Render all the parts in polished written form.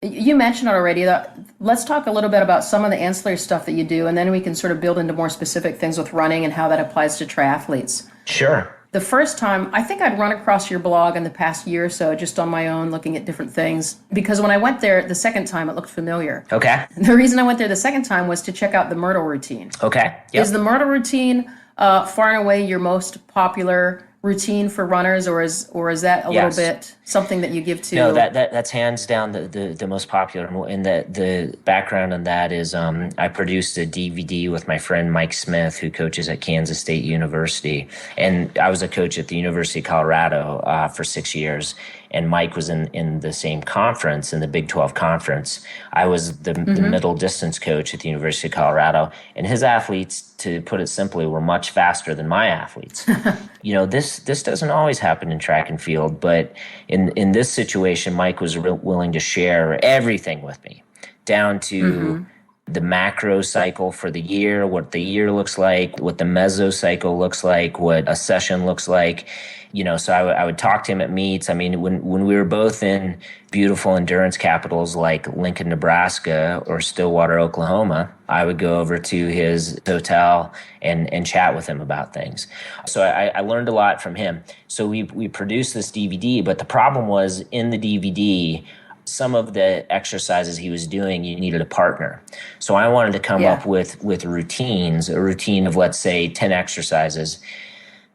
You mentioned it already. Let's talk a little bit about some of the ancillary stuff that you do, and then we can sort of build into more specific things with running and how that applies to triathletes. Sure. The first time, I think I'd run across your blog in the past year or so, just on my own, looking at different things. Because when I went there the second time, it looked familiar. Okay. The reason I went there the second time was to check out the Myrtl Routine. Okay. Yep. Is the Myrtl Routine far and away your most popular routine for runners, or is that a little bit something that you give to? No, that's hands down the most popular. And the background on that is I produced a DVD with my friend Mike Smith, who coaches at Kansas State University, and I was a coach at the University of Colorado for 6 years. And Mike was in the same conference, in the Big 12 conference. I was the middle distance coach at the University of Colorado, and his athletes, to put it simply, were much faster than my athletes. This doesn't always happen in track and field, but in this situation, Mike was willing to share everything with me, down to the macro cycle for the year, what the year looks like, what the mesocycle looks like, what a session looks like. So I would talk to him at meets. I mean, when we were both in beautiful endurance capitals like Lincoln, Nebraska, or Stillwater, Oklahoma, I would go over to his hotel and chat with him about things. So I learned a lot from him. So we produced this DVD, but the problem was in the DVD, some of the exercises he was doing, you needed a partner. So I wanted to come up with routines, a routine of, let's say, 10 exercises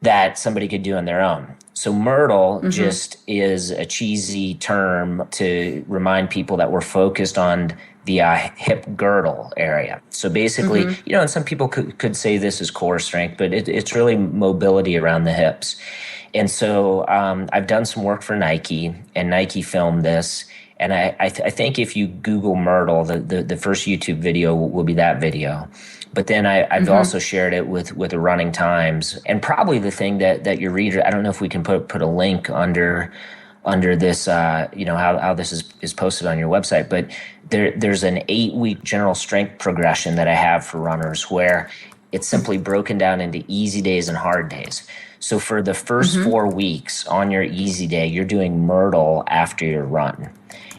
that somebody could do on their own. So Myrtl just is a cheesy term to remind people that we're focused on the hip girdle area. So basically, and some people could say this is core strength, but it's really mobility around the hips. And so I've done some work for Nike, and Nike filmed this. And I think if you Google Myrtl, the first YouTube video will be that video. But then I've also shared it with the Running Times. And probably the thing that your reader, I don't know if we can put a link under this, how this is posted on your website, but there's an 8-week general strength progression that I have for runners where it's simply broken down into easy days and hard days. So for the first 4 weeks on your easy day, you're doing Myrtl after your run.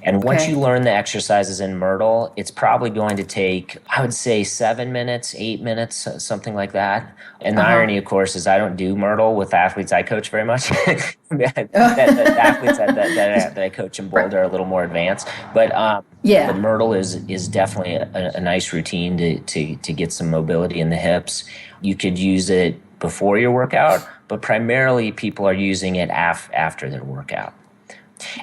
And once you learn the exercises in Myrtl, it's probably going to take, I would say, 7 minutes, 8 minutes, something like that. And the irony, of course, is I don't do Myrtl with athletes I coach very much. The athletes that I coach in Boulder are a little more advanced. But the Myrtl is definitely a nice routine to get some mobility in the hips. You could use it before your workout, but primarily people are using it after their workout.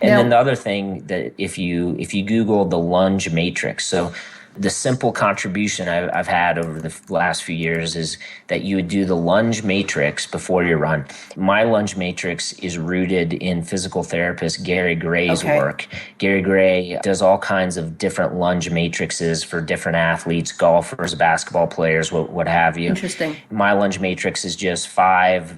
And then the other thing that if you Google the lunge matrix, so the simple contribution I've had over the last few years is that you would do the lunge matrix before your run. My lunge matrix is rooted in physical therapist Gary Gray's work. Gary Gray does all kinds of different lunge matrices for different athletes, golfers, basketball players, what have you. Interesting. My lunge matrix is just five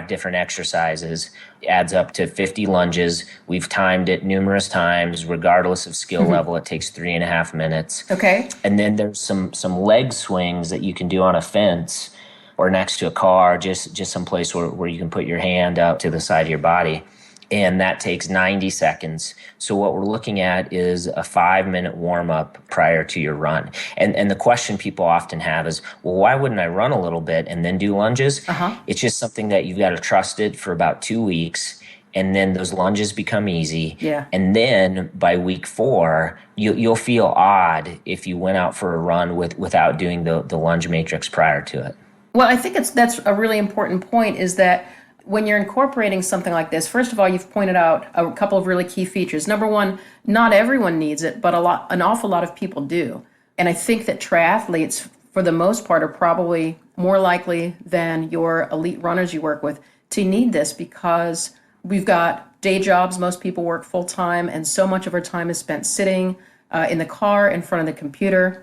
different exercises. It adds up to 50 lunges. We've timed it numerous times, regardless of skill level. It takes 3.5 minutes. Okay. And then there's some leg swings that you can do on a fence or next to a car, just some place where you can put your hand up to the side of your body. And that takes 90 seconds. So what we're looking at is a 5-minute warm-up prior to your run. And the question people often have is, well, why wouldn't I run a little bit and then do lunges? It's just something that you've got to trust it for about 2 weeks. And then those lunges become easy. Yeah. And then by week 4, you'll feel odd if you went out for a run without doing the lunge matrix prior to it. Well, I think that's a really important point, is that when you're incorporating something like this, first of all, you've pointed out a couple of really key features. Number one, not everyone needs it, but an awful lot of people do. And I think that triathletes, for the most part, are probably more likely than your elite runners you work with to need this, because we've got day jobs. Most people work full time, and so much of our time is spent sitting in the car in front of the computer.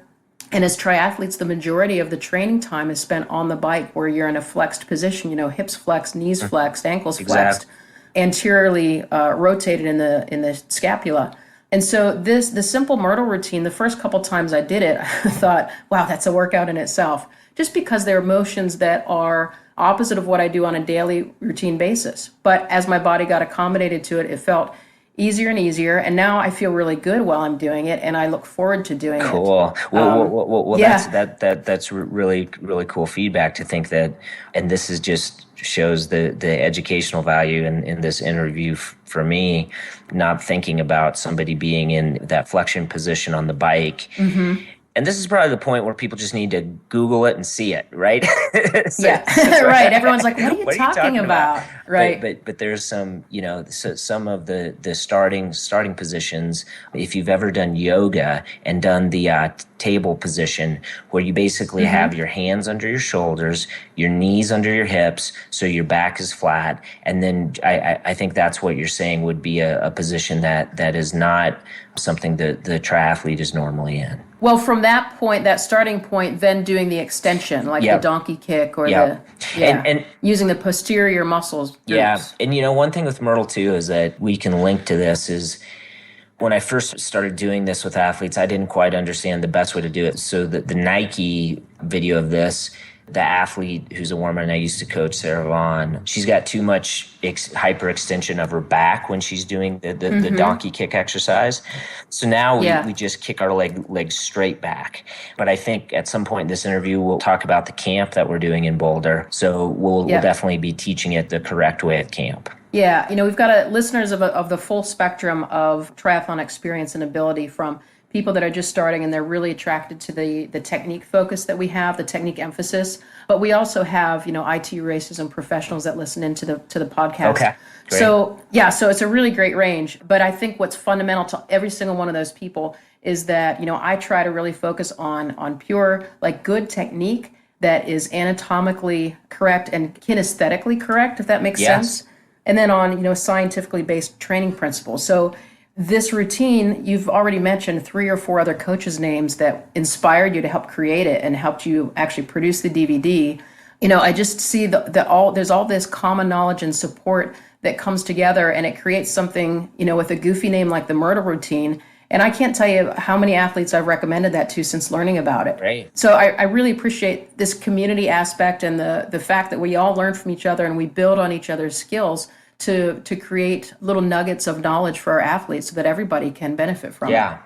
And as triathletes, the majority of the training time is spent on the bike, where you're in a flexed position, hips flexed, knees flexed, ankles flexed, anteriorly rotated in the scapula. And so the simple Myrtl routine, the first couple times I did it, I thought, wow, that's a workout in itself, just because there are motions that are opposite of what I do on a daily routine basis. But as my body got accommodated to it, it felt easier and easier. And now I feel really good while I'm doing it, and I look forward to doing it. Cool. Well, yeah. that's really, really cool feedback to think that, and this is just shows the educational value in this interview for me, not thinking about somebody being in that flexion position on the bike. Mm-hmm. And this is probably the point where people just need to Google it and see it, right? Right. Everyone's like, what are you talking about? Right. But there's some, so some of the starting positions, if you've ever done yoga and done the table position where you basically have your hands under your shoulders, your knees under your hips, so your back is flat. And then I think that's what you're saying would be a position that is not something that the triathlete is normally in. Well, from that point, that starting point, then doing the extension, like the donkey kick or and using the posterior muscles. Groups. Yeah. And, one thing with Myrtl, too, is that we can link to this is when I first started doing this with athletes, I didn't quite understand the best way to do it. So the Nike video of this, the athlete who's a woman I used to coach, Sarah Vaughn, she's got too much hyperextension of her back when she's doing the donkey kick exercise. So now we just kick our legs straight back. But I think at some point in this interview, we'll talk about the camp that we're doing in Boulder. So we'll definitely be teaching it the correct way at camp. Yeah, we've got listeners of the full spectrum of triathlon experience and ability, from people that are just starting and they're really attracted to the technique focus that we have, the technique emphasis. But we also have, IT racers and professionals that listen into the podcast. Okay. Great. So it's a really great range. But I think what's fundamental to every single one of those people is that, I try to really focus on pure, good technique that is anatomically correct and kinesthetically correct, if that makes sense. And then on, scientifically based training principles. So this routine, you've already mentioned 3 or 4 other coaches' names that inspired you to help create it and helped you actually produce the DVD. I just see there's all this common knowledge and support that comes together, and it creates something, with a goofy name like the Myrtl Routine. And I can't tell you how many athletes I've recommended that to since learning about it. Right. So I really appreciate this community aspect and the fact that we all learn from each other and we build on each other's skills to create little nuggets of knowledge for our athletes so that everybody can benefit from it.